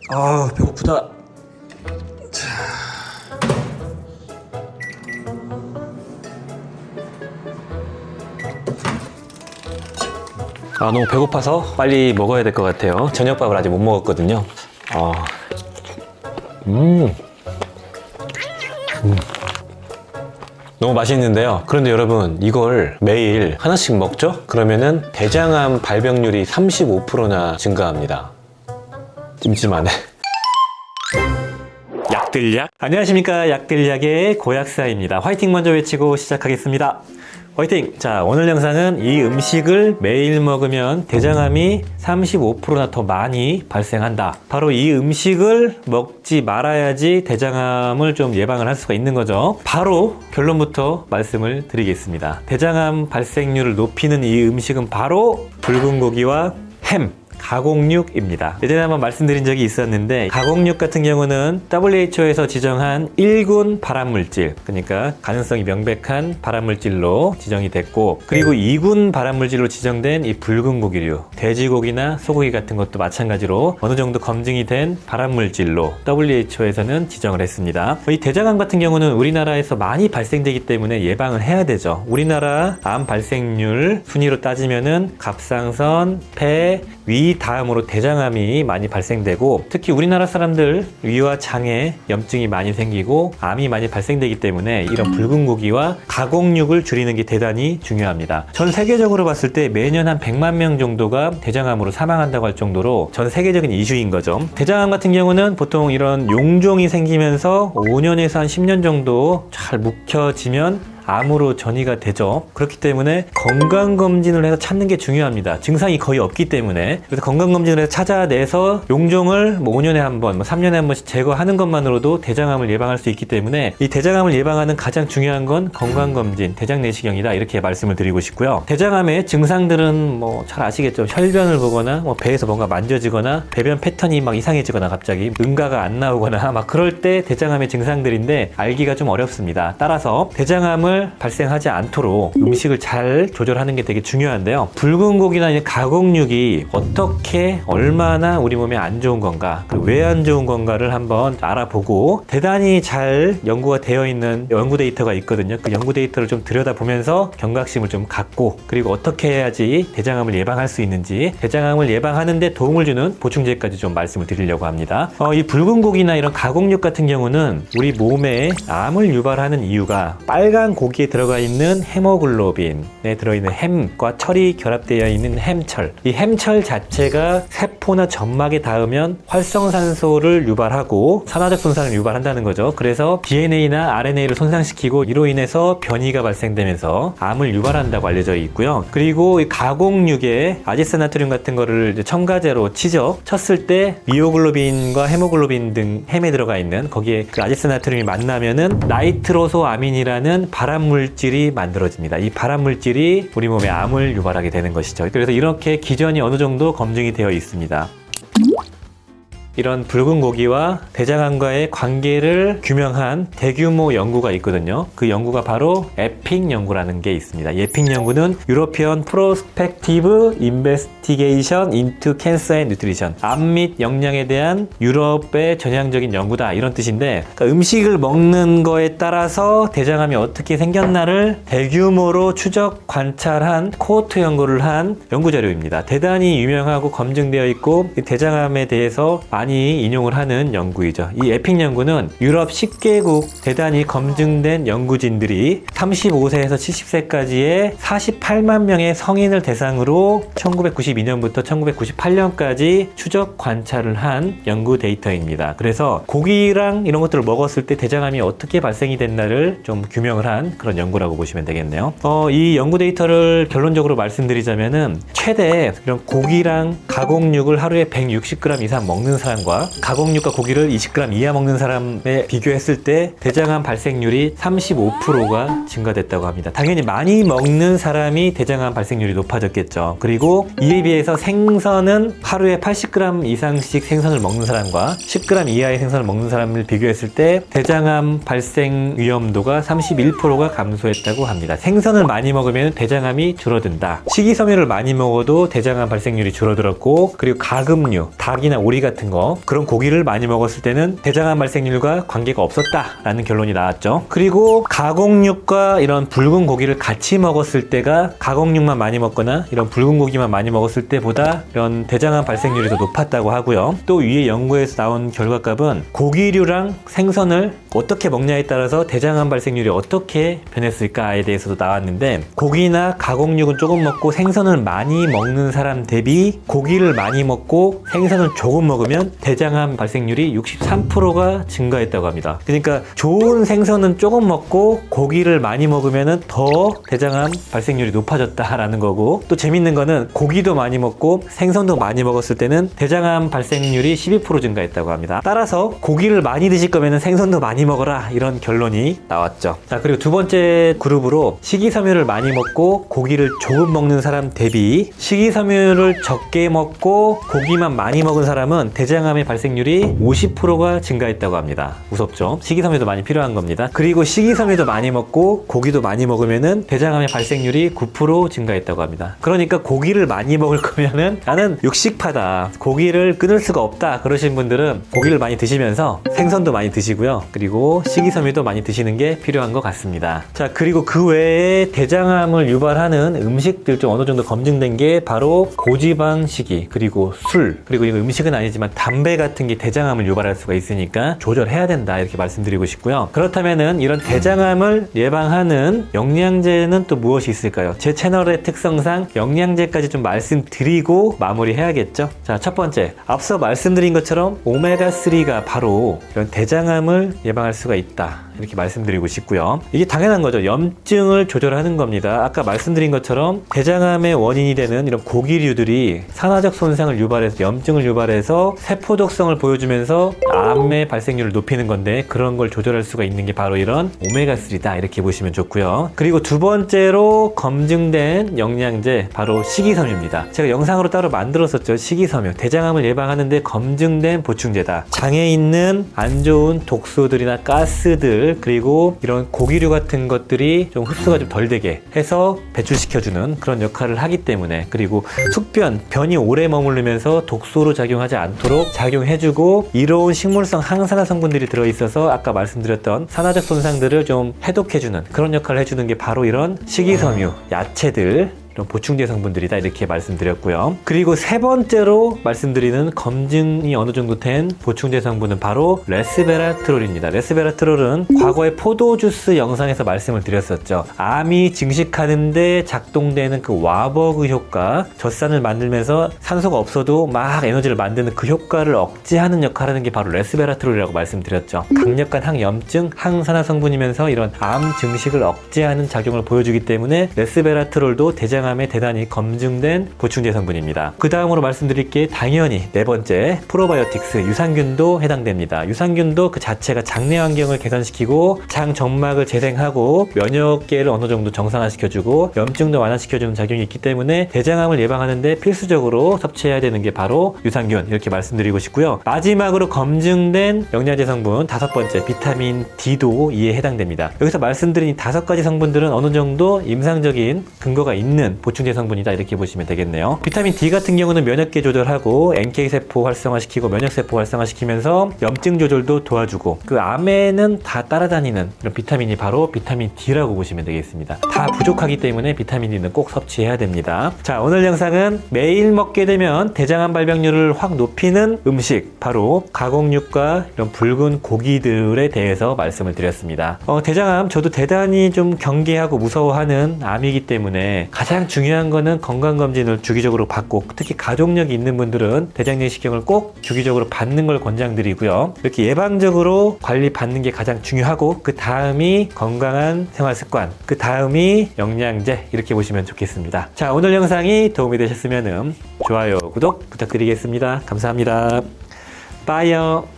아, 배고프다. 아, 너무 배고파서 빨리 먹어야 될 것 같아요. 저녁밥을 아직 못 먹었거든요. 너무 맛있는데요. 그런데 여러분, 이걸 매일 하나씩 먹죠? 그러면은 대장암 발병률이 35%나 증가합니다. 찜찜하네. 약들약. 안녕하십니까, 약들약의 고약사입니다. 화이팅 먼저 외치고 시작하겠습니다. 화이팅! 자, 오늘 영상은 이 음식을 매일 먹으면 대장암이 35%나 더 많이 발생한다. 바로 이 음식을 먹지 말아야지 대장암을 좀 예방을 할 수가 있는 거죠. 바로 결론부터 말씀을 드리겠습니다. 대장암 발생률을 높이는 이 음식은 바로 붉은 고기와 햄, 가공육입니다. 예전에 한번 말씀드린 적이 있었는데, 가공육 같은 경우는 WHO에서 지정한 1군 발암물질, 그러니까 가능성이 명백한 발암물질로 지정이 됐고, 그리고 2군 발암물질로 지정된 이 붉은 고기류, 돼지고기나 소고기 같은 것도 마찬가지로 어느 정도 검증이 된 발암물질로 WHO에서는 지정을 했습니다. 이 대장암 같은 경우는 우리나라에서 많이 발생되기 때문에 예방을 해야 되죠. 우리나라 암 발생률 순위로 따지면은 갑상선, 폐, 위 다음으로 대장암이 많이 발생되고, 특히 우리나라 사람들 위와 장에 염증이 많이 생기고 암이 많이 발생되기 때문에 이런 붉은 고기와 가공육을 줄이는 게 대단히 중요합니다. 전 세계적으로 봤을 때 매년 한 100만 명 정도가 대장암으로 사망한다고 할 정도로 전 세계적인 이슈인 거죠. 대장암 같은 경우는 보통 이런 용종이 생기면서 5년에서 한 10년 정도 잘 묵혀지면 암으로 전이가 되죠. 그렇기 때문에 건강검진을 해서 찾는 게 중요합니다. 증상이 거의 없기 때문에. 그래서 건강검진을 해서 찾아내서 용종을 5년에 한 번, 3년에 한 번씩 제거하는 것만으로도 대장암을 예방할 수 있기 때문에 이 대장암을 예방하는 가장 중요한 건 건강검진, 대장내시경이다, 이렇게 말씀을 드리고 싶고요. 대장암의 증상들은 뭐 잘 아시겠죠. 혈변을 보거나 배에서 뭔가 만져지거나 배변 패턴이 막 이상해지거나 갑자기 응가가 안 나오거나 막 그럴 때 대장암의 증상들인데 알기가 좀 어렵습니다. 따라서 대장암을 발생하지 않도록 음식을 잘 조절하는 게 되게 중요한데요. 붉은 고기나 가공육이 어떻게 얼마나 우리 몸에 안 좋은 건가, 그리고 왜 안 좋은 건가를 한번 알아보고, 대단히 잘 연구가 되어 있는 연구 데이터가 있거든요. 그 연구 데이터를 좀 들여다보면서 경각심을 좀 갖고, 그리고 어떻게 해야지 대장암을 예방할 수 있는지, 대장암을 예방하는 데 도움을 주는 보충제까지 좀 말씀을 드리려고 합니다. 이 붉은 고기나 이런 가공육 같은 경우는 우리 몸에 암을 유발하는 이유가 빨간 고기에 들어가 있는 헤모글로빈에 들어있는 햄과 철이 결합되어 있는 햄철, 이 햄철 자체가 세포나 점막에 닿으면 활성산소를 유발하고 산화적 손상을 유발한다는 거죠. 그래서 DNA나 RNA를 손상시키고 이로 인해서 변이가 발생되면서 암을 유발한다고 알려져 있고요. 그리고 이 가공육에 아지스나트륨 같은 거를 첨가제로 치죠. 쳤을 때 미오글로빈과 헤모글로빈 등 햄에 들어가 있는 거기에 그 아지스나트륨이 만나면은 나이트로소아민이라는 발암물질이 만들어집니다. 이 발암물질이 우리 몸에 암을 유발하게 되는 것이죠. 그래서 이렇게 기전이 어느 정도 검증이 되어 있습니다. 이런 붉은 고기와 대장암과의 관계를 규명한 대규모 연구가 있거든요. 그 연구가 바로 에픽 연구라는 게 있습니다. 이 에픽 연구는 European Prospective Investigation into Cancer and Nutrition, 암 및 영양에 대한 유럽의 전향적인 연구다, 이런 뜻인데, 그러니까 음식을 먹는 거에 따라서 대장암이 어떻게 생겼나를 대규모로 추적 관찰한 코호트 연구를 한 연구 자료입니다. 대단히 유명하고 검증되어 있고 대장암에 대해서 많이 인용을 하는 연구이죠. 이 에픽 연구는 유럽 10개국 대단히 검증된 연구진들이 35세에서 70세까지의 48만 명의 성인을 대상으로 1992년부터 1998년까지 추적 관찰을 한 연구 데이터입니다. 그래서 고기랑 이런 것들을 먹었을 때 대장암이 어떻게 발생이 됐나를 좀 규명을 한 그런 연구라고 보시면 되겠네요. 이 연구 데이터를 결론적으로 말씀드리자면은 최대 이런 고기랑 가공육을 하루에 160g 이상 먹는 사람 사람과 가공육과 고기를 20g 이하 먹는 사람에 비교했을 때 대장암 발생률이 35%가 증가됐다고 합니다. 당연히 많이 먹는 사람이 대장암 발생률이 높아졌겠죠. 그리고 이에 비해서 생선은 하루에 80g 이상씩 생선을 먹는 사람과 10g 이하의 생선을 먹는 사람을 비교했을 때 대장암 발생 위험도가 31%가 감소했다고 합니다. 생선을 많이 먹으면 대장암이 줄어든다. 식이섬유를 많이 먹어도 대장암 발생률이 줄어들었고, 그리고 가금류, 닭이나 오리 같은 거 그래서 그런 고기를 많이 먹었을 때는 대장암 발생률과 관계가 없었다라는 결론이 나왔죠. 그리고 가공육과 이런 붉은 고기를 같이 먹었을 때가 가공육만 많이 먹거나 이런 붉은 고기만 많이 먹었을 때보다 이런 대장암 발생률이 더 높았다고 하고요. 또 위에 연구에서 나온 결과값은 고기류랑 생선을 어떻게 먹냐에 따라서 대장암 발생률이 어떻게 변했을까에 대해서도 나왔는데, 고기나 가공육은 조금 먹고 생선을 많이 먹는 사람 대비 고기를 많이 먹고 생선을 조금 먹으면 대장암 발생률이 63%가 증가했다고 합니다. 그러니까 좋은 생선은 조금 먹고 고기를 많이 먹으면 더 대장암 발생률이 높아졌다라는 거고, 또 재밌는 거는 고기도 많이 먹고 생선도 많이 먹었을 때는 대장암 발생률이 12% 증가했다고 합니다. 따라서 고기를 많이 드실 거면 생선도 많이 먹어라, 이런 결론이 나왔죠. 자, 그리고 두 번째 그룹으로 식이섬유를 많이 먹고 고기를 조금 먹는 사람 대비 식이섬유를 적게 먹고 고기만 많이 먹은 사람은 대장암의 발생률이 50%가 증가했다고 합니다. 무섭죠? 식이섬유도 많이 필요한 겁니다. 그리고 식이섬유도 많이 먹고 고기도 많이 먹으면은 대장암의 발생률이 9% 증가했다고 합니다. 그러니까 고기를 많이 먹을 거면은 나는 육식파다, 고기를 끊을 수가 없다, 그러신 분들은 고기를 많이 드시면서 생선도 많이 드시고요. 그리고 식이섬유도 많이 드시는 게 필요한 것 같습니다. 자, 그리고 그 외에 대장암을 유발하는 음식들 좀 어느 정도 검증된 게 바로 고지방 식이, 그리고 술, 그리고 이거 음식은 아니지만 담배 같은 게 대장암을 유발할 수가 있으니까 조절해야 된다, 이렇게 말씀드리고 싶고요. 그렇다면은 이런 대장암을 예방하는 영양제는 또 무엇이 있을까요? 제 채널의 특성상 영양제까지 좀 말씀드리고 마무리해야겠죠. 자, 첫 번째, 앞서 말씀드린 것처럼 오메가3가 바로 이런 대장암을 예방할 수가 있다, 이렇게 말씀드리고 싶고요. 이게 당연한 거죠. 염증을 조절하는 겁니다. 아까 말씀드린 것처럼 대장암의 원인이 되는 이런 고기류들이 산화적 손상을 유발해서, 염증을 유발해서 세포독성을 보여주면서 암의 발생률을 높이는 건데, 그런 걸 조절할 수가 있는 게 바로 이런 오메가3다, 이렇게 보시면 좋고요. 그리고 두 번째로 검증된 영양제, 바로 식이섬유입니다. 제가 영상으로 따로 만들었었죠. 식이섬유, 대장암을 예방하는데 검증된 보충제다. 장에 있는 안 좋은 독소들이나 가스들, 그리고 이런 고기류 같은 것들이 좀 흡수가 좀 덜 되게 해서 배출시켜주는 그런 역할을 하기 때문에, 그리고 숙변, 변이 오래 머무르면서 독소로 작용하지 않도록 작용해주고, 이로운 식물성 항산화 성분들이 들어있어서 아까 말씀드렸던 산화적 손상들을 좀 해독해주는 그런 역할을 해주는 게 바로 이런 식이섬유, 야채들, 이런 보충제 성분들이다, 이렇게 말씀드렸고요. 그리고 세 번째로 말씀드리는 검증이 어느 정도 된 보충제 성분은 바로 레스베라트롤입니다. 레스베라트롤은 과거에 포도주스 영상에서 말씀을 드렸었죠. 암이 증식하는데 작동되는 그 와버그 효과, 젖산을 만들면서 산소가 없어도 막 에너지를 만드는 그 효과를 억제하는 역할을 하는 게 바로 레스베라트롤이라고 말씀드렸죠. 강력한 항염증, 항산화 성분이면서 이런 암 증식을 억제하는 작용을 보여주기 때문에 레스베라트롤도 대장암에 대단히 검증된 보충제 성분입니다. 그 다음으로 말씀드릴 게 당연히 네 번째, 프로바이오틱스, 유산균도 해당됩니다. 유산균도 그 자체가 장내 환경을 개선시키고 장 점막을 재생하고 면역계를 어느 정도 정상화시켜주고 염증도 완화시켜주는 작용이 있기 때문에 대장암을 예방하는데 필수적으로 섭취해야 되는 게 바로 유산균, 이렇게 말씀드리고 싶고요. 마지막으로 검증된 영양제 성분 다섯 번째, 비타민 D도 이에 해당됩니다. 여기서 말씀드린 이 다섯 가지 성분들은 어느 정도 임상적인 근거가 있는 보충제 성분이다, 이렇게 보시면 되겠네요. 비타민 D 같은 경우는 면역계 조절하고 NK세포 활성화시키고 면역세포 활성화시키면서 염증 조절도 도와주고, 그 암에는 다 따라다니는 이런 비타민이 바로 비타민 D라고 보시면 되겠습니다. 다 부족하기 때문에 비타민 D는 꼭 섭취해야 됩니다. 자, 오늘 영상은 매일 먹게 되면 대장암 발병률을 확 높이는 음식, 바로 가공육과 이런 붉은 고기들에 대해서 말씀을 드렸습니다. 대장암 저도 대단히 좀 경계하고 무서워하는 암이기 때문에 가장 중요한 거는 건강검진을 주기적으로 받고, 특히 가족력이 있는 분들은 대장내시경을 꼭 주기적으로 받는 걸 권장드리고요. 이렇게 예방적으로 관리 받는 게 가장 중요하고, 그 다음이 건강한 생활습관, 그 다음이 영양제, 이렇게 보시면 좋겠습니다. 자, 오늘 영상이 도움이 되셨으면 좋아요, 구독 부탁드리겠습니다. 감사합니다. 빠이요.